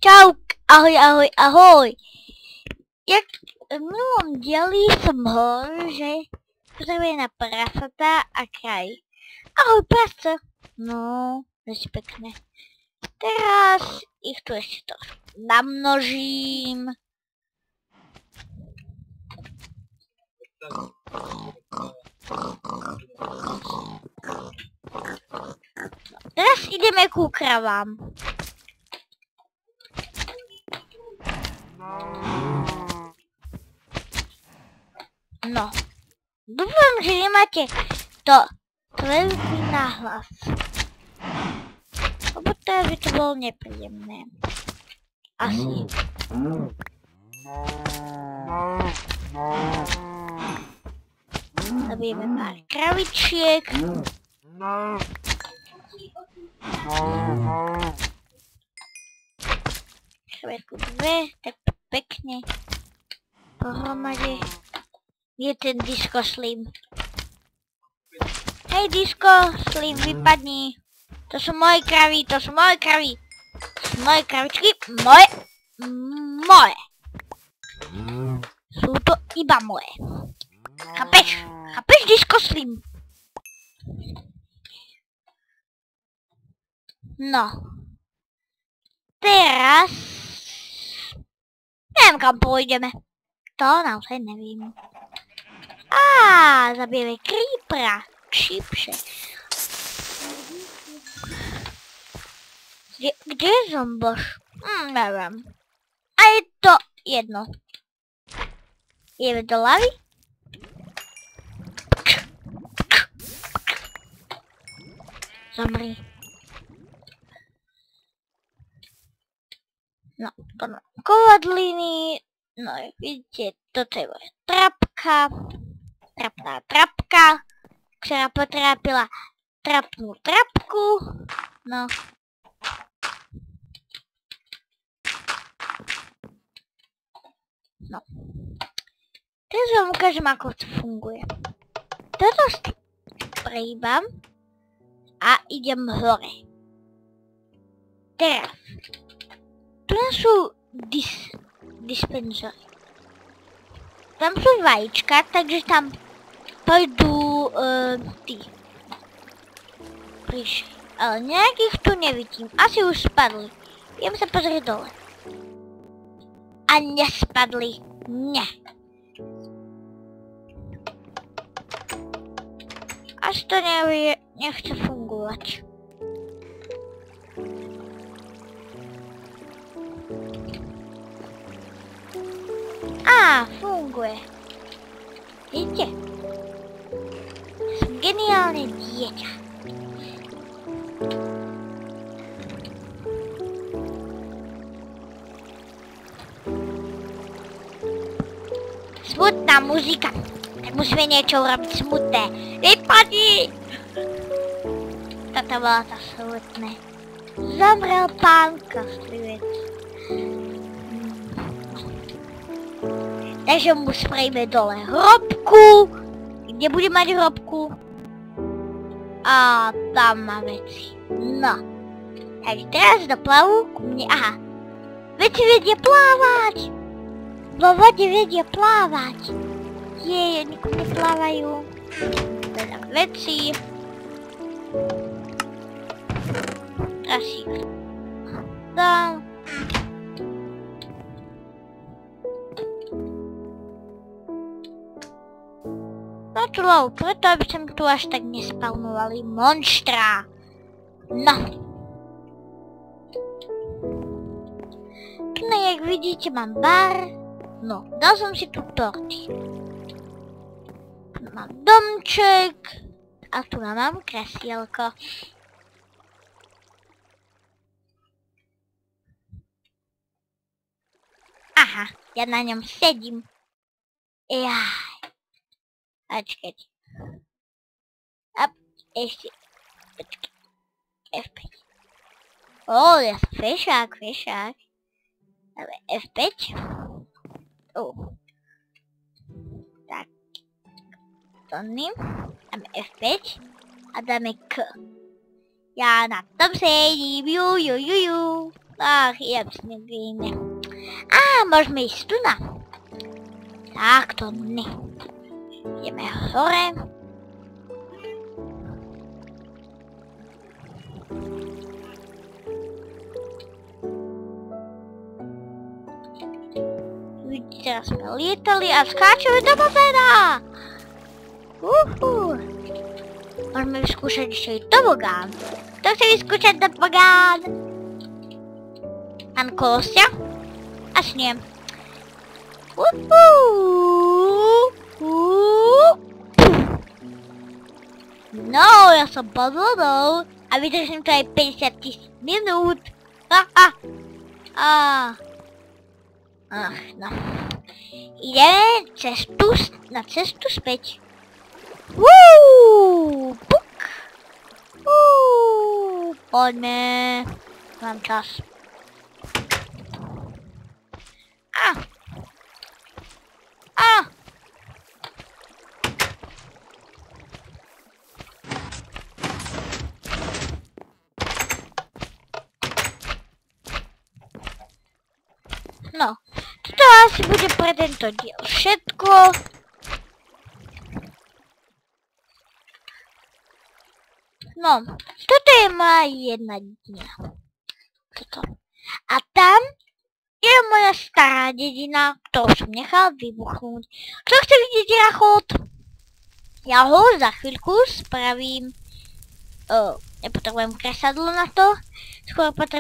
Čau, ahoj, ahoj, ahoj. Jak v minulom dieli som hovoril, že pozrieme na prasatá a kraj. Ahoj, prasce. No, veľmi pekné. Teraz ich tu ešte trošku namnožím. Teraz ideme ku kravám. No, dúfam, že nemáte to veľký náhlas. Lebo teraz by to bolo nepríjemné. Asi. Zabijeme pár kravičiek. Kravičku dve, tak pekne. Pohromade. Je ten Disco Slim. Hej Disco Slim, vypadni. To sú moje kravy, to sú moje kravy. To sú moje kravičky, moje. Sú to iba moje. Chápeš? Chápeš Disco Slim? No. Teraz... neviem kam pôjdeme. To naozaj nevím. Zabijeme creepera. Šipše. Kde je zomboš? Neviem. A je to jedno. Ideme do lavy? Zomri. No, to mám kovadliny. No, vidíte, toto je moja trapka. Trapná trapka, ktorá potrápila trapnú trapku. No. No. Teraz vám ukážem, ako to funguje. Toto prehýbam a idem hore. Teraz. Tu sú dispenzory. Tam sú vajíčka, takže tam pôjdu tí príšli. Ale nejakých tu nevidím. Asi už spadli. Idem sa pozrieť dole. A nespadli. Ne. Až to nechce fungovať. Funguje. Vidíte? Som geniálne dieťa. Smutná muzika. Tak musíme niečo urobiť smutné. Vypadni! Toto bolo to smutné. Zomrel pán Kostlivec. Takže mu sprejme dole hrobku. Kde bude mať hrobku? A tam má veci. No. Takže teraz doplavu ku mne. Aha. Veci vedia plávať. Vo vode vedia plávať. Oni ku mne plávajú. Teda veci. Teraz ich dám. No tu lovu, preto aby som tu až tak nespawnovali monštra. No. Tu jak vidíte mám bar. No, dal som si tu torty. Tu mám domček. A tu mám kresielko. Aha, ja na ňom sedím. Jaj. Počkajte. A ešte. Počkaj. F5. Ja som fešák. Ale F5. Tak. Dáme F5. A dáme K. Ja na tom sedím. Tak, idem si niekde iné. Á, môžeme ísť tu na. Tak, to ne. Ideme hore. Vidíte, teraz sme lietali a skáčeme do bazéna. Môžeme vyskúšať ešte aj tobogán. Kto chce vyskúšať tobogán? Mám kolostia? Až nie. No, ja som pod vodou a vydržím to aj 50 000 minút. Ach, no. Ideme na cestu späť. Puk. Poďme. Mám čas. No, toto asi bude pre tento diel všetko. No, toto je moja jedna dedina. Toto. A tam je moja stará dedina, ktorú som nechal vybuchnúť. Kto chce vidieť rachot? Ja ho za chvíľku spravím. Nepotrebujem kresadlo na to. Skôr potrebujem